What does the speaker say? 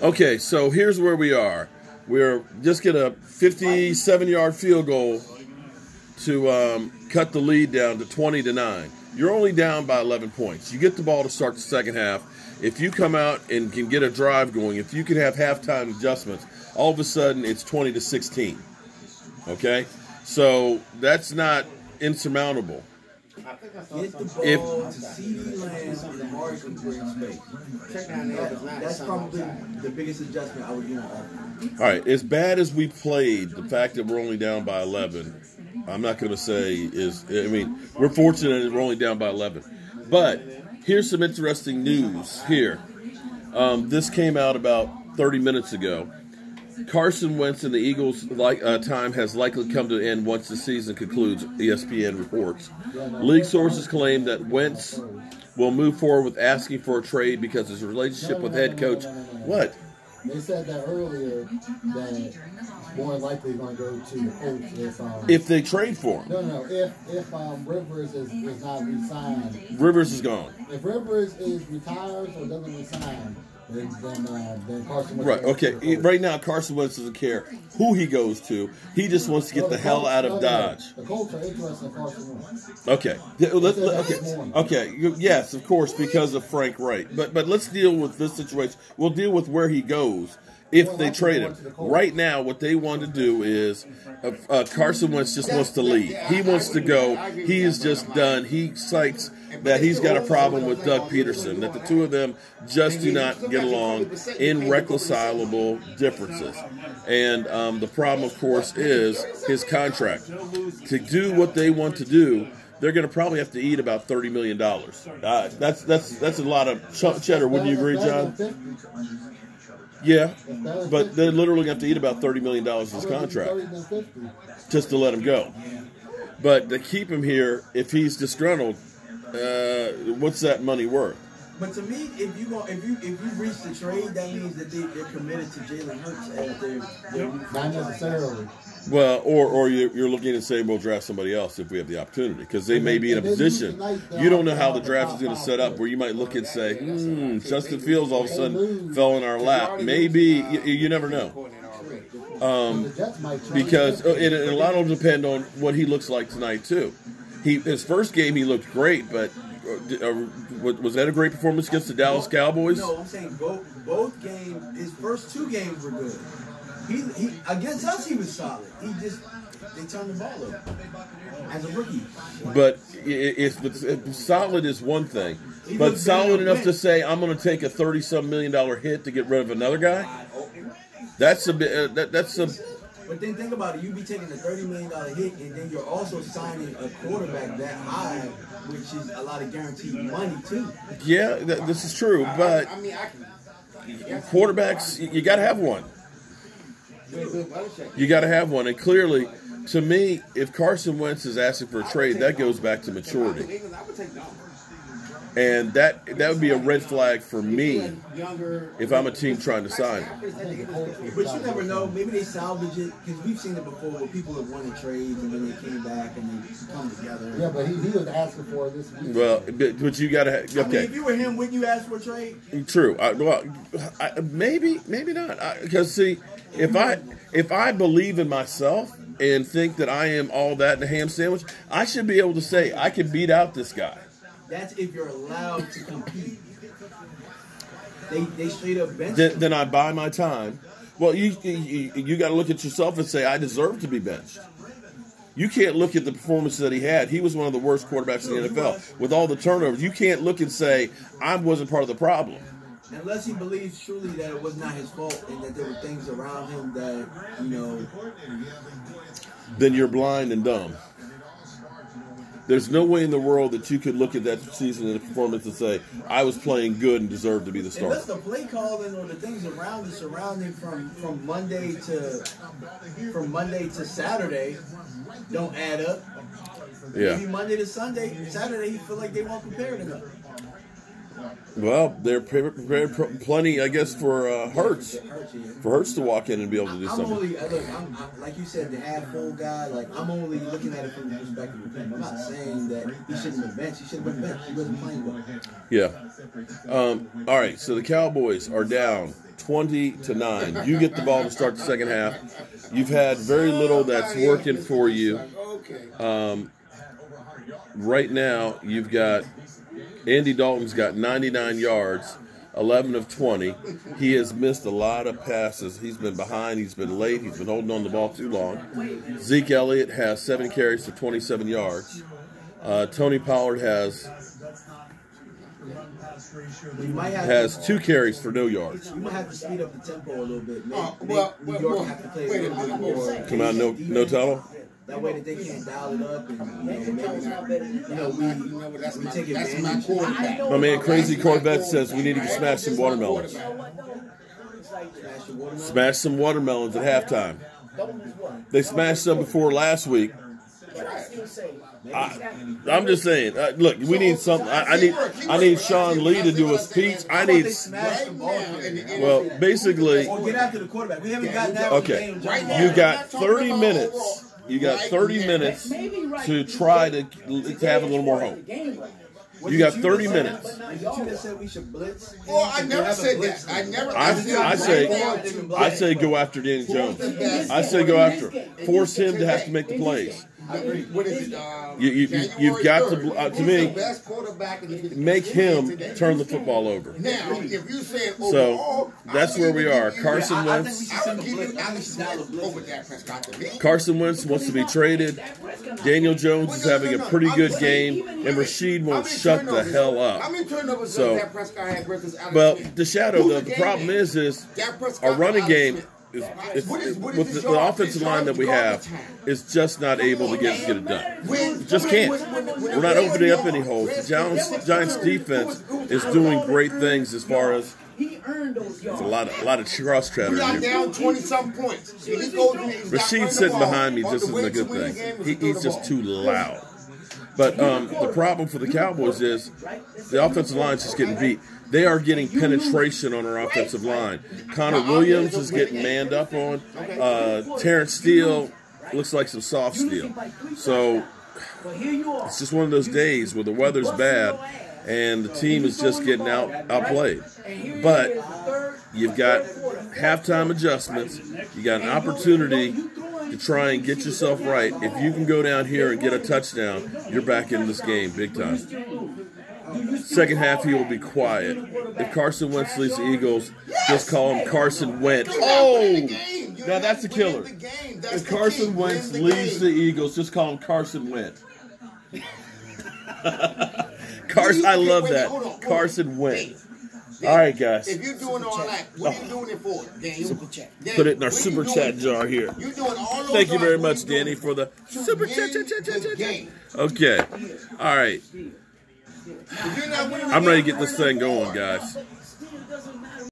Okay, so here's where we are. We're just get a 57-yard field goal to cut the lead down to 20-9. You're only down by 11 points. You get the ball to start the second half. If you come out and can get a drive going, if you can have halftime adjustments, all of a sudden it's 20-16. Okay, so that's not insurmountable. Get the ball to CeeDee Lamb and Amari Cooper in space. That's probably the biggest adjustment I would do on offense. All right, as bad as we played, the fact that we're only down by 11, I'm not going to say is. I mean, we're fortunate that we're only down by 11. But here's some interesting news here. This came out about 30 minutes ago. Carson Wentz and the Eagles' time has likely come to an end once the season concludes, ESPN reports. League sources claim that Wentz will move forward with asking for a trade because his relationship with head coach. What? They said that earlier that more likely going to go to the coach if they trade for him. No. If Rivers is not re-signed. Rivers is gone. If Rivers retires or doesn't resign, then Carson Wentz. Right. Okay. Right now, Carson Wentz doesn't care who he goes to. He just wants to get the hell out of Dodge. The Colts are interested in Carson Wentz. Okay. Okay. Yes, of course, because of Frank Wright. But let's deal with this situation. We'll deal with where he goes if they trade him. Right now, what they want to do is Carson Wentz just wants to leave. He wants to go. He is just done. He cites that he's got a problem with Doug Peterson, that the two of them just do not get along, irreconcilable differences. And the problem, of course, is his contract. To do what they want to do, they're going to probably have to eat about $30 million. That's a lot of cheddar. Wouldn't you agree, John? Yeah, but they're literally going to have to eat about $30 million in his contract just to let him go. But to keep him here, if he's disgruntled, what's that money worth? But to me, if you reach the trade, that means that they're committed to Jalen Hurts as their not necessarily. Well, or you're looking and saying we'll draft somebody else if we have the opportunity, because they may be in a position. You don't know how the draft is going to set up, where you might look and say, Justin Fields all of a sudden fell in our lap. Maybe you never know. Because a lot will depend on what he looks like tonight too. His first game he looked great, but was that a great performance against the Dallas Cowboys? No, I'm saying both games. His first two games were good. He against us he was solid. They turned the ball over as a rookie. But solid is one thing, but solid enough to say I'm going to take a $30-some million hit to get rid of another guy. That's a bit. That's a. But then think about it. You'd be taking a $30 million hit, and then you're also signing a quarterback that high, which is a lot of guaranteed money, too. Yeah, this is true. But quarterbacks, you got to have one. You got to have one. And clearly, to me, if Carson Wentz is asking for a trade, that goes back to maturity. And that would be a red flag for me if I'm a team trying to sign him. But you never know. Maybe they salvage it, because we've seen it before where people have won in trades and then they came back and they come together. Yeah, but he was asking for it this week. Well, but you got to have. Okay. I mean, if you were him, wouldn't you ask for a trade? True. Maybe not. Because see, if I believe in myself and think that I am all that in a ham sandwich, I should be able to say I can beat out this guy. That's if you're allowed to compete. They straight up bench. Then I buy my time. Well, you got to look at yourself and say I deserve to be benched. You can't look at the performance that he had. He was one of the worst quarterbacks in the NFL with all the turnovers. You can't look and say I wasn't part of the problem. Unless he believes truly that it was not his fault and that there were things around him that, Then you're blind and dumb. There's no way in the world that you could look at that season and the performance and say, I was playing good and deserved to be the starter. Unless the play calling or the things around it surrounding from Monday to Saturday don't add up. Yeah. Maybe Monday to Saturday you feel like they weren't prepared enough. Well, they're prepared plenty, I guess, for Hurts. For Hurts to walk in and be able to do something. I'm like you said, the half-full guy. Like, I'm only looking at it from the perspective of him. I'm not saying that he shouldn't have been benched. He should have been benched. He wasn't playing well. Yeah. All right, so the Cowboys are down 20-9. You get the ball to start the second half. You've had very little that's working for you. Right now, you've got Andy Dalton's got 99 yards, 11 of 20. He has missed a lot of passes. He's been behind. He's been late. He's been holding on to the ball too long. Zeke Elliott has 7 carries for 27 yards. Tony Pollard has 2 carries for no yards. You might have to speed up the tempo a little bit. New York have to play a little bit more. Come out no tunnel. That way that they can't dial it up and we take advantage. My man Crazy Corvette says we need to smash some watermelons. Smash some watermelons at halftime. They smashed some before last week. I'm just saying. Look, we need something. I need Sean Lee to do a speech. I need. Well, basically. Get after the quarterback. We haven't gotten that. Okay, you got 30 minutes. You got 30 minutes to try to have a little more hope. You got 30 minutes. I never said that. I say go after Danny Jones. I say go after him. Force him to have to make the plays. What is it? You've got to me, make him turn the football over. Now, if you say so, that's where we are. Carson Wentz. Carson Wentz wants to be traded. Daniel Jones is having a pretty good game, and Rashid won't shut the hell up. So, well, the shadow, the problem is our running game. With the offensive line that we have, is just not able to get it done. Just can't. We're not opening up any holes. The Giants defense is doing great things as far as it's a lot of cross chatter here. Down 20-some points. Rashid sitting behind me just isn't a good thing. He's just too loud. But the problem for the Cowboys is the offensive line is just getting beat. They are getting penetration on our offensive line. Connor Williams is getting manned up on. Terrence Steele looks like some soft steel. So it's just one of those days where the weather's bad and the team is just getting outplayed. But you've got halftime adjustments. You got an opportunity to try and get yourself right. If you can go down here and get a touchdown, you're back in this game big time. Second half, he will be quiet. If Carson Wentz leads the Eagles, just call him Carson Wentz. Oh! Now that's a killer. If Carson Wentz leads the Eagles, just call him Carson Wentz. I love that. Carson Wentz. All right, guys. If you're doing all that, what are you doing it for, Daniel? Put it in our super chat jar here. Thank you very much, Danny, for the super chat. Okay. All right. I'm ready to get this thing going, guys.